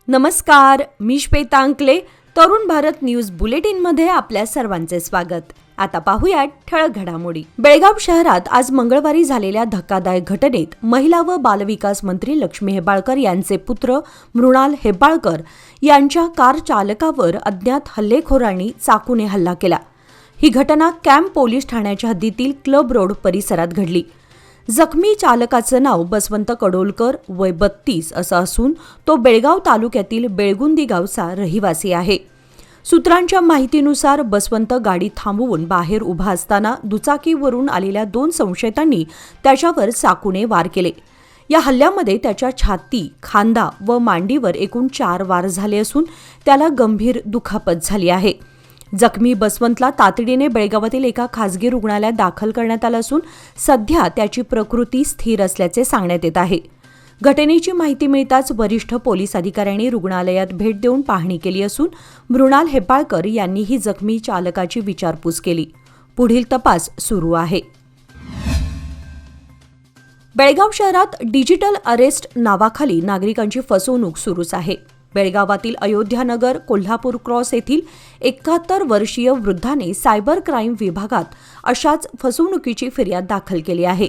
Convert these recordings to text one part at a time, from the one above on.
नमस्कार, मी श्वेता अंकले. तरुण भारत न्यूज बुलेटिनमध्ये आपल्या सर्वांचे स्वागत. आता पाहूयात ठळक घडामोडी. बेळगाव शहरात आज मंगळवारी झालेल्या धक्कादायक घटनेत महिला व बालविकास मंत्री लक्ष्मी हेब्बाळकर यांचे पुत्र मृणाल हेब्बाळकर यांच्या कार चालकावर अज्ञात हल्लेखोरांनी चाकूने हल्ला केला. ही घटना कॅम्प पोलीस ठाण्याच्या हद्दीतील क्लब रोड परिसरात घडली. जखमी चालकाचं नाव बसवंत कडोलकर वय 32 असं असून तो बेळगाव तालुक्यातील बेळगुंदी गावचा रहिवासी आहे. सूत्रांच्या माहितीनुसार बसवंत गाडी थांबवून बाहेर उभा असताना दुचाकीवरून आलेल्या 2 संशयितांनी त्याच्यावर चाकूने वार केले. या हल्ल्यामध्ये त्याच्या छाती, खांदा व मांडीवर एकूण 4 वार झाले असून त्याला गंभीर दुखापत झाली आहे. जखमी बसवंतला तातडीने बेळगावातील एका खासगी रुग्णालयात दाखल करण्यात आलं असून सध्या त्याची प्रकृती स्थिर असल्याचे सांगण्यात येत आहे. घटनेची माहिती मिळताच वरिष्ठ पोलीस अधिकाऱ्यांनी रुग्णालयात भेट देऊन पाहणी केली असून मृणाल हेब्बाळकर यांनीही जखमी चालकाची विचारपूस केली. पुढील तपास सुरू आहे. बेळगाव शहरात डिजिटल अरेस्ट नावाखाली नागरिकांची फसवणूक सुरूच आहे. बेळगावातील अयोध्यानगर कोल्हापूर क्रॉस येथील 71 वर्षीय वृद्धाने सायबर क्राईम विभागात अशाच फसवणुकीची फिर्याद दाखल केली आहे.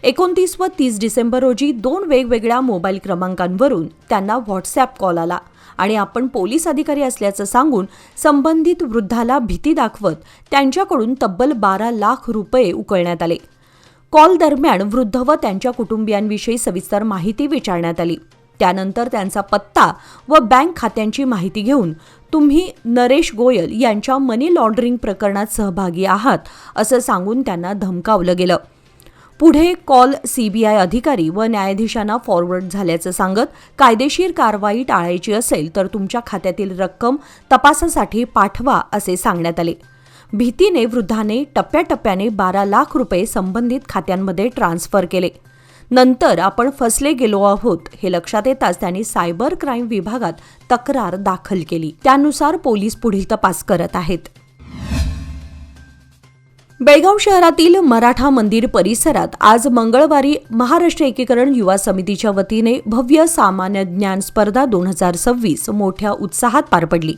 29 व 30 डिसेंबर रोजी 2 वेगवेगळ्या मोबाईल क्रमांकांवरून त्यांना व्हॉट्सॲप कॉल आला आणि आपण पोलीस अधिकारी असल्याचं सांगून संबंधित वृद्धाला भीती दाखवत त्यांच्याकडून तब्बल 12 लाख रुपये उकळण्यात आले. कॉल दरम्यान वृद्ध व त्यांच्या कुटुंबियांविषयी सविस्तर माहिती विचारण्यात आली. त्यानंतर त्यांचा पत्ता व बँक खात्यांची माहिती घेऊन तुम्ही नरेश गोयल यांच्या मनी लॉन्ड्रिंग प्रकरणात सहभागी आहात असं सांगून त्यांना धमकावलं गेलं. पुढे कॉल सीबीआय अधिकारी व न्यायाधीशांना फॉरवर्ड झाल्याचं सांगत कायदेशीर कारवाई टाळायची असेल तर तुमच्या खात्यातील रक्कम तपासासाठी पाठवा असे सांगण्यात आले. भीतीने वृद्धाने टप्प्याटप्प्याने 12 लाख रुपये संबंधित खात्यांमध्ये ट्रान्स्फर केले. नंतर आपण फसले गेलो आहोत हे लक्षात येताच त्यांनी सायबर क्राईम विभागात तक्रार दाखल केली. त्यानुसार पोलीस पुढील तपास करत आहेत. बेळगाव शहरातील मराठा मंदिर परिसरात आज मंगळवारी महाराष्ट्र एकीकरण युवा समितीच्या वतीने भव्य सामान्य ज्ञान स्पर्धा 2026 मोठ्या उत्साहात पार पडली.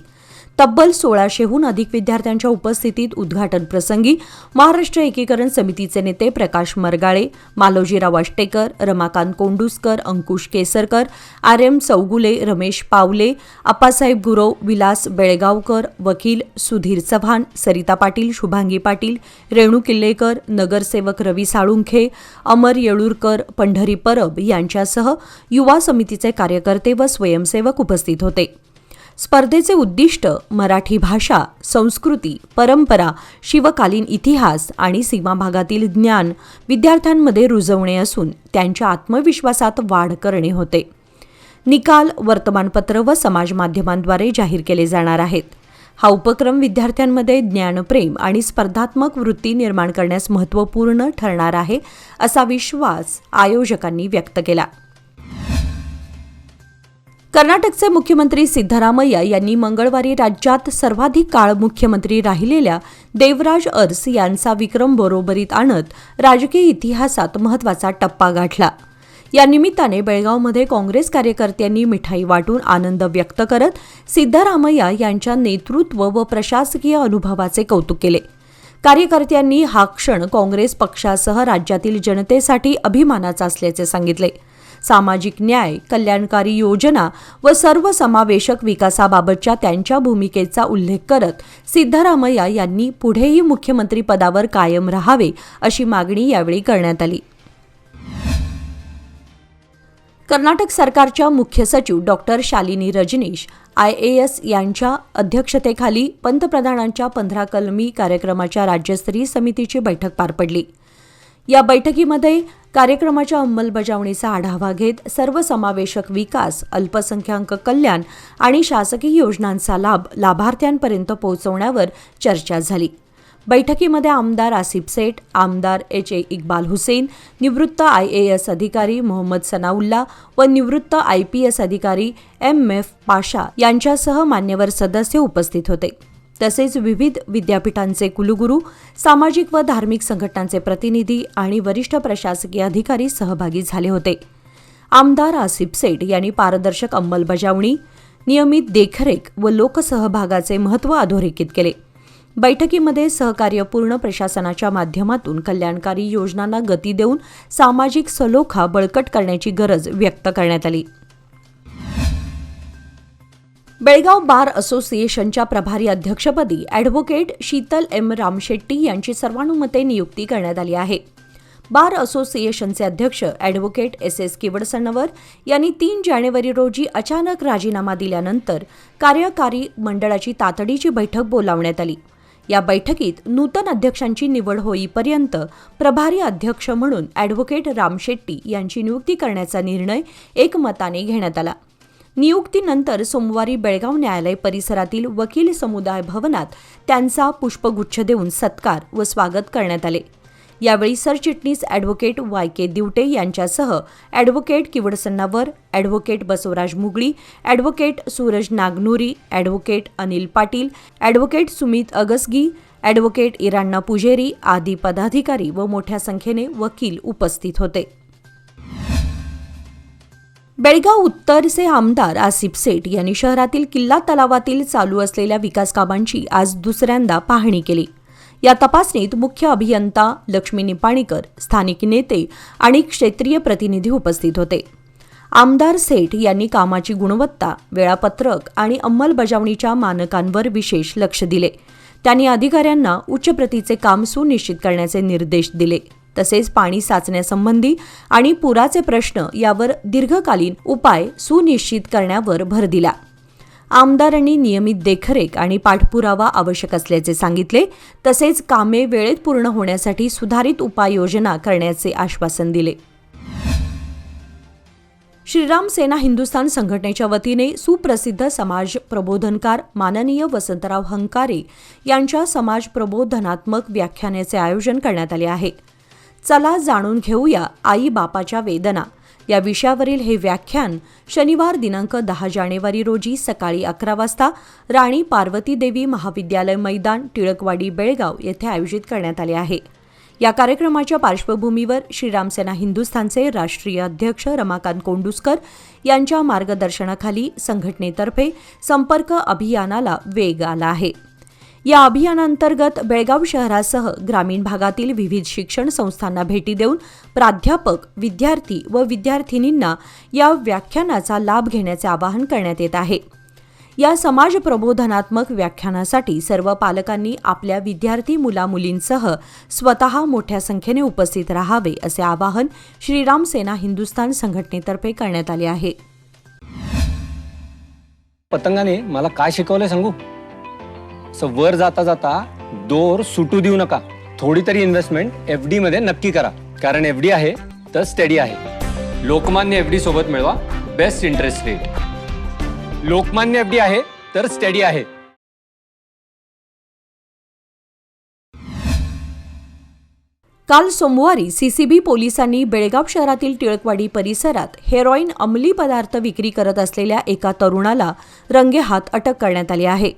तब्बल 1600हून अधिक विद्यार्थ्यांच्या उपस्थितीत उद्घाटन प्रसंगी महाराष्ट्र एकीकरण समितीचे नेते प्रकाश मरगाळे, मालोजीराव आष्टेकर, रमाकांत कोंडुस्कर, अंकुश केसरकर, RM चौगुले, रमेश पावले, आप्पासाहेब गुरव, विलास बेळगावकर, वकील सुधीर चव्हाण, सरिता पाटील, शुभांगी पाटील, रेणू किल्लेकर, नगरसेवक रवी साळुंखे, अमर येळूरकर, पंढरी परब यांच्यासह युवा समितीचे कार्यकर्ते व स्वयंसेवक उपस्थित होते. स्पर्धेचे उद्दिष्ट मराठी भाषा, संस्कृती, परंपरा, शिवकालीन इतिहास आणि सीमाभागातील ज्ञान विद्यार्थ्यांमध्ये रुजवणे असून त्यांच्या आत्मविश्वासात वाढ करणे होते. निकाल वर्तमानपत्र व समाज माध्यमांद्वारे जाहीर केले जाणार आहेत. हा उपक्रम विद्यार्थ्यांमध्ये ज्ञानप्रेम आणि स्पर्धात्मक वृत्ती निर्माण करण्यास महत्त्वपूर्ण ठरणार आहे असा विश्वास आयोजकांनी व्यक्त केला. कर्नाटकचे मुख्यमंत्री सिद्धरामय्या यांनी मंगळवारी राज्यात सर्वाधिक काळ मुख्यमंत्री राहिलेल्या देवराज अरस यांचा विक्रम बरोबरीत आणत राजकीय इतिहासात महत्त्वाचा टप्पा गाठला. या निमित्ताने बेळगावमध्ये काँग्रेस कार्यकर्त्यांनी मिठाई वाटून आनंद व्यक्त करत सिद्धरामय्या यांच्या नेतृत्व व प्रशासकीय अनुभवाचे कौतुक केले. कार्यकर्त्यांनी हा क्षण काँग्रेस पक्षासह राज्यातील जनतेसाठी अभिमानाचा असल्याचे सांगितले. सामाजिक न्याय, कल्याणकारी योजना व सर्वसमावेशक विकासाबाबतच्या त्यांच्या भूमिकेचा उल्लेख करत सिद्धरामय्या यांनी पुढेही मुख्यमंत्रीपदावर कायम राहावे अशी मागणी यावेळी करण्यात आली. कर्नाटक सरकारच्या मुख्य सचिव डॉक्टर शालिनी रजनीश IAS यांच्या अध्यक्षतेखाली पंतप्रधानांच्या 15 कलमी कार्यक्रमाच्या राज्यस्तरीय समितीची बैठक पार पडली. या बैठकीमध्ये कार्यक्रमाच्या अंमलबजावणीचा आढावा घेत सर्वसमावेशक विकास, अल्पसंख्याक कल्याण आणि शासकीय योजनांचा लाभ लाभार्थ्यांपर्यंत पोहोचवण्यावर चर्चा झाली. बैठकीमध्ये आमदार आसिफ सेठ, आमदार HA इक्बाल हुसेन, निवृत्त IAS अधिकारी मोहम्मद सनाउल्ला व निवृत्त IPS अधिकारी MF पाशा यांच्यासह मान्यवर सदस्य उपस्थित होते. तसेच विविध विद्यापीठांचे कुलगुरू, सामाजिक व धार्मिक संघटनांचे प्रतिनिधी आणि वरिष्ठ प्रशासकीय अधिकारी सहभागी झाले होते. आमदार आसिफ सेठ यांनी पारदर्शक अंमलबजावणी, नियमित देखरेख व लोकसहभागाचे महत्त्व अधोरेखित केले. बैठकीमध्ये सहकार्यपूर्ण प्रशासनाच्या माध्यमातून कल्याणकारी योजनांना गती देऊन सामाजिक सलोखा बळकट करण्याची गरज व्यक्त करण्यात आली. बेळगाव बार असोसिएशनच्या प्रभारी अध्यक्षपदी ॲडव्होकेट शीतल एम रामशेट्टी यांची सर्वानुमते नियुक्ती करण्यात आली आहे. बार असोसिएशनचे अध्यक्ष ॲडव्होकेट एस किवडसण्णवर यांनी 3 जानेवारी रोजी अचानक राजीनामा दिल्यानंतर कार्यकारी मंडळाची तातडीची बैठक बोलावण्यात आली. या बैठकीत नूतन अध्यक्षांची निवड होईपर्यंत प्रभारी अध्यक्ष म्हणून ॲडव्होकेट रामशेट्टी यांची नियुक्ती करण्याचा निर्णय एकमताने घेण्यात आला. नियुक्तीनंतर सोमवारी बेळगाव न्यायालय परिसरातील वकील समुदाय भवनात त्यांचा पुष्पगुच्छ देऊन सत्कार व स्वागत करण्यात आले. यावेळी सरचिटणीस ॲडव्होकेट YK दिवटे यांच्यासह advocate Kivadasannavar, advocate Basavaraj Mugali, advocate Suraj Naganuri, advocate Anil Patil, advocate Sumit Agasagi, advocate Iranna Pujeri आदी पदाधिकारी व मोठ्या संख्येने वकील उपस्थित होते. बेळगाव उत्तरचे आमदार आसिफ सेठ यांनी शहरातील किल्ला तलावातील चालू असलेल्या विकास कामांची आज दुसऱ्यांदा पाहणी केली. या तपासणीत मुख्य अभियंता लक्ष्मी निपाणीकर, स्थानिक नेते आणि क्षेत्रीय प्रतिनिधी उपस्थित होते. आमदार सेठ यांनी कामाची गुणवत्ता, वेळापत्रक आणि अंमलबजावणीच्या मानकांवर विशेष लक्ष दिले. त्यांनी अधिकाऱ्यांना उच्च प्रतीचे काम सुनिश्चित करण्याचे निर्देश दिले. तसेच पाणी साचण्यासंबंधी आणि पुराचे प्रश्न यावर दीर्घकालीन उपाय सुनिश्चित करण्यावर भर दिला. आमदारांनी नियमित देखरेख आणि पाठपुरावा आवश्यक असल्याचे सांगितले. तसेच कामे वेळेत पूर्ण होण्यासाठी सुधारित उपाययोजना करण्याचे आश्वासन दिले. श्रीराम सेना हिंदुस्थान संघटनेच्या वतीने सुप्रसिद्ध समाज प्रबोधनकार माननीय वसंतराव हंकारे यांच्या समाज प्रबोधनात्मक व्याख्यानाचे आयोजन करण्यात आले आहे. चला जाणून घेऊया आई बापाच्या वेदना या विषयावरील हे व्याख्यान शनिवार दिनांक 10 जानेवारी रोजी सकाळी 11 वाजता राणी पार्वती देवी महाविद्यालय मैदान, टिळकवाडी, बेळगाव येथे आयोजित करण्यात आले आहे. या कार्यक्रमाच्या पार्श्वभूमीवर श्रीराम सेना हिंदुस्थानचे राष्ट्रीय अध्यक्ष रमाकांत कोंडुस्कर यांच्या मार्गदर्शनाखाली संघटनेतर्फे संपर्क अभियानाला वेग आला आहे. या अभियानांतर्गत बेळगाव शहरासह ग्रामीण भागातील विविध शिक्षण संस्थांना भेटी देऊन प्राध्यापक, विद्यार्थी व विद्यार्थिनींना या व्याख्यानाचा लाभ घेण्याचे आवाहन करण्यात येत आहे. या समाज प्रबोधनात्मक व्याख्यानासाठी सर्व पालकांनी आपल्या विद्यार्थी मुलामुलींसह स्वतः मोठ्या संख्येने उपस्थित राहावे असे आवाहन श्रीराम सेना हिंदुस्थान संघटनेतर्फे करण्यात आले आहे. पतंगाने मला काय शिकवलंय सांगू? वर जाता जाता दोर सुटू देऊ नका. थोडी तरी इन्व्हेस्टमेंट FD मध्ये नक्की करा, कारण FD आहे तर स्टडी आहे. लोकमान्य FD सोबत मिळवा best interest rate. Lokmanya FD आहे तर स्टडी आहे. काल सोमवारी CCB पोलिसांनी बेळगाव शहरातील टिळकवाडी परिसरात हेरोईन अंमली पदार्थ विक्री करत असलेल्या एका तरुणाला रंगेहात अटक करण्यात आली आहे.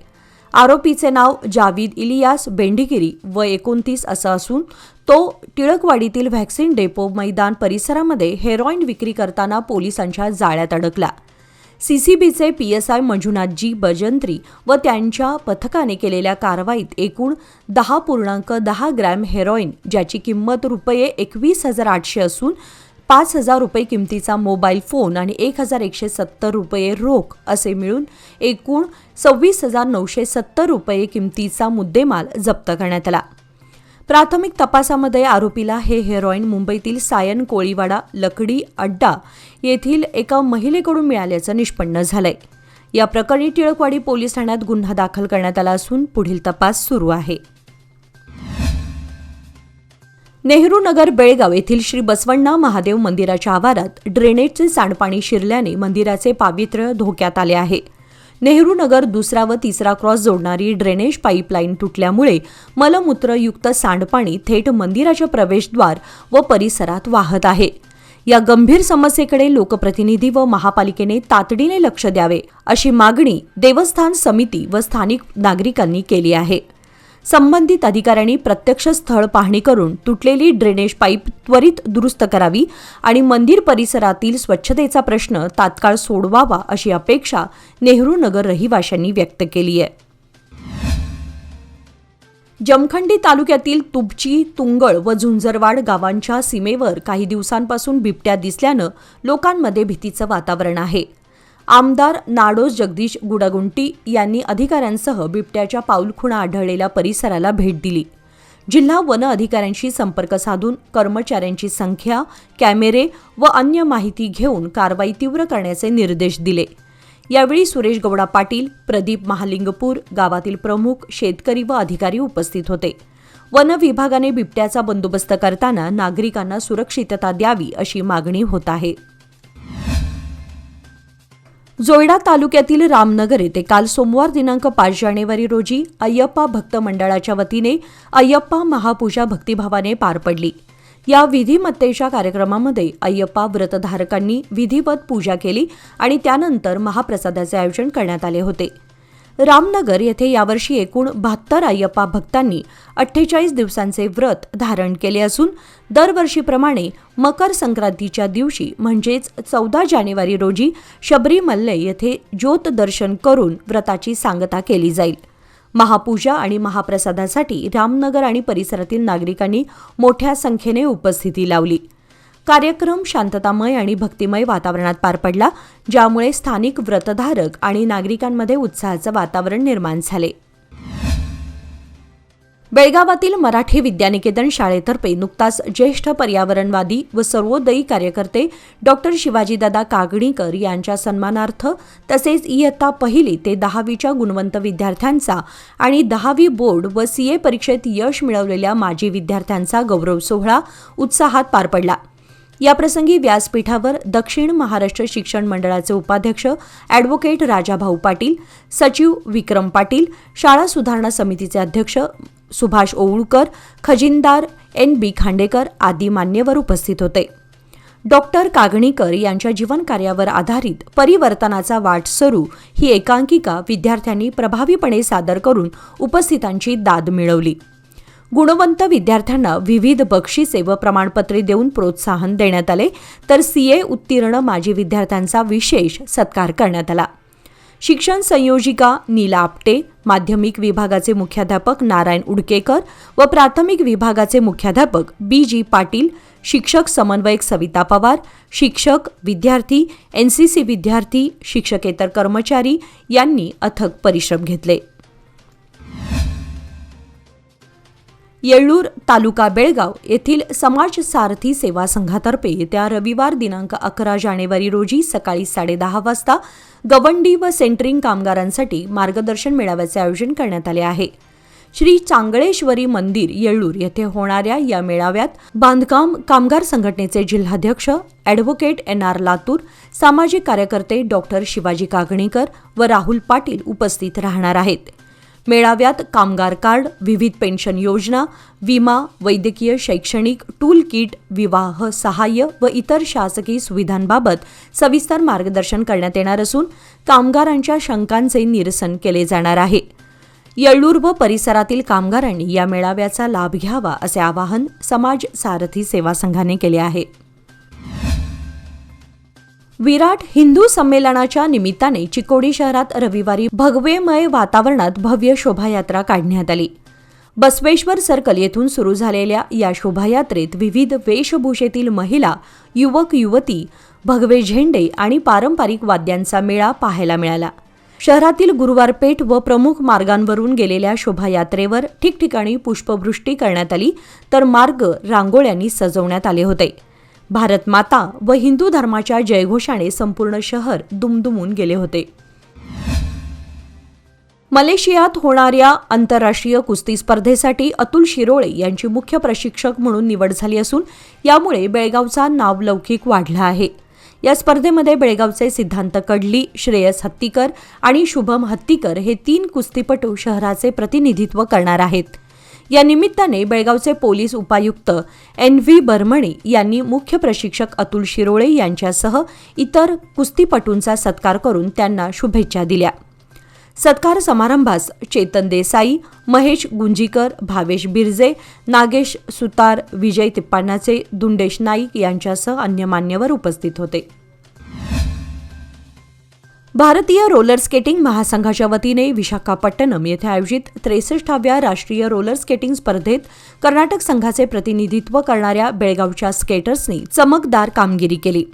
आरोपीचे नाव जावीद इलियास बेंडीगिरी वय 29 असं असून तो टिळकवाडीतील व्हॅक्सिन डेपो मैदान परिसरामध्ये हेरोईन विक्री करताना पोलिसांच्या जाळ्यात अडकला. CCBचे PSI मंजुनाथजी बजंत्री व त्यांच्या पथकाने केलेल्या कारवाईत एकूण 10.10 ग्रॅम हेरोईन, ज्याची किंमत ₹21,800 असून 5,000 रुपये किमतीचा मोबाईल फोन आणि 1,170 रुपये रोख असे मिळून एकूण 26,970 रुपये किमतीचा मुद्देमाल जप्त करण्यात आला. प्राथमिक तपासामध्ये आरोपीला हे हेरोईन मुंबईतील सायन कोळीवाडा लकडी अड्डा येथील एका महिलेकडून मिळाल्याचं निष्पन्न झालंय. या प्रकरणी टिळकवाडी पोलीस ठाण्यात गुन्हा दाखल करण्यात आला असून पुढील तपास सुरू आहे. नेहरू नगर बेळगाव येथील श्री बसवण्णा महादेव मंदिराच्या आवारात ड्रेनेजचे सांडपाणी शिरल्याने मंदिराचे पावित्र्य धोक्यात आले आहे. नेहरू नगर 2रा व 3रा क्रॉस जोडणारी ड्रेनेज पाईपलाईन तुटल्यामुळे मलमूत्रयुक्त सांडपाणी थेट मंदिराच्या प्रवेशद्वार व परिसरात वाहत आहे. या गंभीर समस्येकडे लोकप्रतिनिधी व महापालिकेने तातडीने लक्ष द्यावे अशी मागणी देवस्थान समिती व स्थानिक नागरिकांनी केली आहे. संबंधित अधिकाऱ्यांनी प्रत्यक्ष स्थळ पाहणी करून तुटलेली ड्रेनेज पाईप त्वरित दुरुस्त करावी आणि मंदिर परिसरातील स्वच्छतेचा प्रश्न तात्काळ सोडवावा अशी अपेक्षा नेहरू नगर रहिवाशांनी व्यक्त केली आहे. जमखंडी तालुक्यातील तुबची, तुंगळ व झुंजरवाड गावांच्या सीमेवर काही दिवसांपासून बिबट्या दिसल्यानं लोकांमध्ये भीतीचं वातावरण आहे. आमदार नाडोज जगदीश गुडागुंटी यांनी अधिकाऱ्यांसह बिबट्याच्या पाऊलखुणा आढळलेल्या परिसराला भेट दिली. जिल्हा वन अधिकाऱ्यांशी संपर्क साधून कर्मचाऱ्यांची संख्या, कॅमेरे व अन्य माहिती घेऊन कारवाई तीव्र करण्याचे निर्देश दिले. यावेळी सुरेश गौडा पाटील, प्रदीप महालिंगपूर, गावातील प्रमुख, शेतकरी व अधिकारी उपस्थित होते. वन विभागाने बिबट्याचा बंदोबस्त करताना नागरिकांना सुरक्षितता द्यावी अशी मागणी होत आहे. जोयडा तालुक्यातील रामनगर येथे काल सोमवार दिनांक 5 जानेवारी रोजी अय्यप्पा भक्त मंडळाच्या वतीने अय्यप्पा महापूजा भक्तिभावाने पार पडली. या विधिमत्तेच्या कार्यक्रमामध्ये अय्यप्पा व्रतधारकांनी विधिवत पूजा केली आणि त्यानंतर महाप्रसादाचे आयोजन करण्यात आले होते. रामनगर येथे यावर्षी एकूण 72 अय्यप्पा भक्तांनी 48 दिवसांचे व्रत धारण केले असून दरवर्षीप्रमाणे मकर संक्रांतीच्या दिवशी म्हणजेच 14 जानेवारी रोजी शबरीमलै येथे ज्योत दर्शन करून व्रताची सांगता केली जाईल. महापूजा आणि महाप्रसादासाठी रामनगर आणि परिसरातील नागरिकांनी मोठ्या संख्येने उपस्थिती लावली. कार्यक्रम शांततामय आणि भक्तिमय वातावरणात पार पडला, ज्यामुळे स्थानिक व्रतधारक आणि नागरिकांमध्ये उत्साहाचं वातावरण निर्माण झाले. बेळगावातील मराठी विद्यानिकेतन शाळेतर्फे नुकताच ज्येष्ठ पर्यावरणवादी व सर्वोदयी कार्यकर्ते डॉक्टर शिवाजीदादा कागणीकर यांच्या सन्मानार्थ तसेच इयत्ता 1 ते 10वीच्या गुणवंत विद्यार्थ्यांचा आणि 10वी बोर्ड व सीए परीक्षेत यश मिळवलेल्या माजी विद्यार्थ्यांचा गौरव सोहळा उत्साहात पार पडला. याप्रसंगी व्यासपीठावर दक्षिण महाराष्ट्र शिक्षण मंडळाचे उपाध्यक्ष ॲडव्होकेट राजाभाऊ पाटील, सचिव विक्रम पाटील, शाळा सुधारणा समितीचे अध्यक्ष सुभाष ओवळकर, खजिनदार NB खांडेकर आदी मान्यवर उपस्थित होते. डॉक्टर कागणीकर यांच्या जीवनकार्यावर आधारित परिवर्तनाचा वाटसरू ही एकांकिका विद्यार्थ्यांनी प्रभावीपणे सादर करून उपस्थितांची दाद मिळवली. गुणवंत विद्यार्थ्यांना विविध बक्षिसे व प्रमाणपत्रे देऊन प्रोत्साहन देण्यात आले, तर सीए उत्तीर्ण माजी विद्यार्थ्यांचा विशेष सत्कार करण्यात आला. शिक्षण संयोजिका नीला आपटे, माध्यमिक विभागाचे मुख्याध्यापक नारायण उडकेकर व प्राथमिक विभागाचे मुख्याध्यापक BG पाटील, शिक्षक समन्वयक सविता पवार, शिक्षक, विद्यार्थी, NCC विद्यार्थी, शिक्षकेतर कर्मचारी यांनी अथक परिश्रम घेतले. येळ्ळूर तालुका बेळगाव येथील समाज सारथी सेवा संघातर्फे येत्या रविवार दिनांक 11 जानेवारी रोजी सकाळी 10:30 वाजता गवंडी व सेंटरिंग कामगारांसाठी मार्गदर्शन मेळाव्याचे आयोजन करण्यात आले आहे. श्री चांगळेश्वरी मंदिर येळ्ळूर येथे होणाऱ्या या मेळाव्यात बांधकाम कामगार संघटनेचे जिल्हाध्यक्ष ॲडव्होकेट NR लातूर, सामाजिक कार्यकर्ते डॉक्टर शिवाजी कागणीकर व राहुल पाटील उपस्थित राहणार आहेत. मेळाव्यात कामगार कार्ड, विविध पेन्शन योजना, विमा, वैद्यकीय, शैक्षणिक, टूल किट, विवाह सहाय्य व इतर शासकीय सुविधांबाबत सविस्तर मार्गदर्शन करण्यात येणार असून कामगारांच्या शंकांचे निरसन केले जाणार आहे. येळ्ळूर व परिसरातील कामगारांनी या मेळाव्याचा लाभ घ्यावा असे आवाहन समाज सारथी सेवा संघाने केले आहे. विराट हिंदू संमेलनाच्या निमित्ताने चिकोडी शहरात रविवारी भगवेमय वातावरणात भव्य शोभायात्रा काढण्यात आली. बसवेश्वर सर्कल येथून सुरू झालेल्या या शोभायात्रेत विविध वेशभूषेतील महिला, युवक युवती, भगवे झेंडे आणि पारंपरिक वाद्यांचा मेळा पाहायला मिळाला. शहरातील गुरुवार पेठ व प्रमुख मार्गांवरून गेलेल्या शोभायात्रेवर ठिकठिकाणी पुष्पवृष्टी करण्यात आली, तर मार्ग रांगोळ्यांनी सजवण्यात आले होते. भारत माता व हिंदू धर्माच्या जयघोषाने संपूर्ण शहर दुमदुमून गेले होते. मलेशियात होणाऱ्या आंतरराष्ट्रीय कुस्ती स्पर्धेसाठी अतुल शिरोळे यांची मुख्य प्रशिक्षक म्हणून निवड झाली असून यामुळे बेळगावचा नावलौकिक वाढला आहे. या स्पर्धेमध्ये बेळगावचे सिद्धांत कडली, श्रेयस हत्तीकर आणि शुभम हत्तीकर हे 3 कुस्तीपटू शहराचे प्रतिनिधित्व करणार आहेत. या निमित्ताने बेळगावचे पोलीस उपायुक्त NV बर्मणे यांनी मुख्य प्रशिक्षक अतुल शिरोळे यांच्यासह इतर कुस्तीपटूंचा सत्कार करून त्यांना शुभेच्छा दिल्या. सत्कार समारंभास चेतन देसाई, महेश गुंजीकर, भावेश बिरजे, नागेश सुतार, विजय तिप्पाणाचे, दुंडेश नाईक यांच्यासह अन्य मान्यवर उपस्थित होते. भारतीय रोलर स्केटिंग महासंघाच्या वतीने विशाखापट्टणम येथे आयोजित 63व्या राष्ट्रीय रोलर स्केटिंग स्पर्धेत कर्नाटक संघाचे प्रतिनिधित्व करणाऱ्या बेळगावच्या स्केटर्सनी चमकदार कामगिरी केली.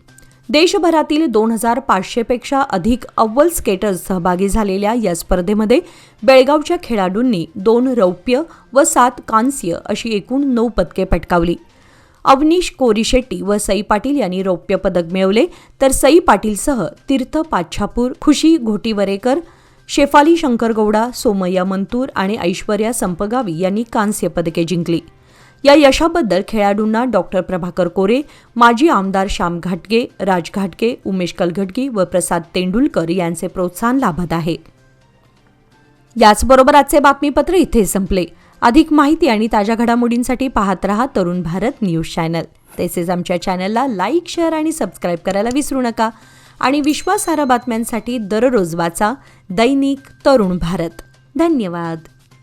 देशभरातील 2,500 पेक्षा अधिक अव्वल स्केटर्स सहभागी झालेल्या या स्पर्धेमध्ये बेळगावच्या खेळाडूंनी 2 रौप्य व 7 कांस्य अशी एकूण 9 पदके पटकावली. अवनीश कोरीशेट्टी व सई पाटील यांनी रौप्य पदक मिळवले, तर सई पाटीलसह तीर्थ पाच्छापूर, खुशी घोटीवरेकर, शेफाली शंकरगौडा, सोमय्या मंतूर आणि ऐश्वर्या संपगावी यांनी कांस्य पदके जिंकली. या यशाबद्दल खेळाडूंना डॉक्टर प्रभाकर कोरे, माजी आमदार श्याम घाटगे, राज घाटगे, उमेश कलघटगी व प्रसाद तेंडुलकर यांचे प्रोत्साहन लाभत आहे. याचबरोबर आजचे बातमीपत्र इथे संपले. अधिक माहिती आणि ताज्या घडामोडींसाठी पाहत रहा तरुण भारत न्यूज चॅनल. तसेच आमच्या चॅनलला लाईक, शेअर आणि सबस्क्राईब करायला विसरू नका. आणि विश्वासार्ह बातम्यांसाठी दररोज वाचा दैनिक तरुण भारत. धन्यवाद.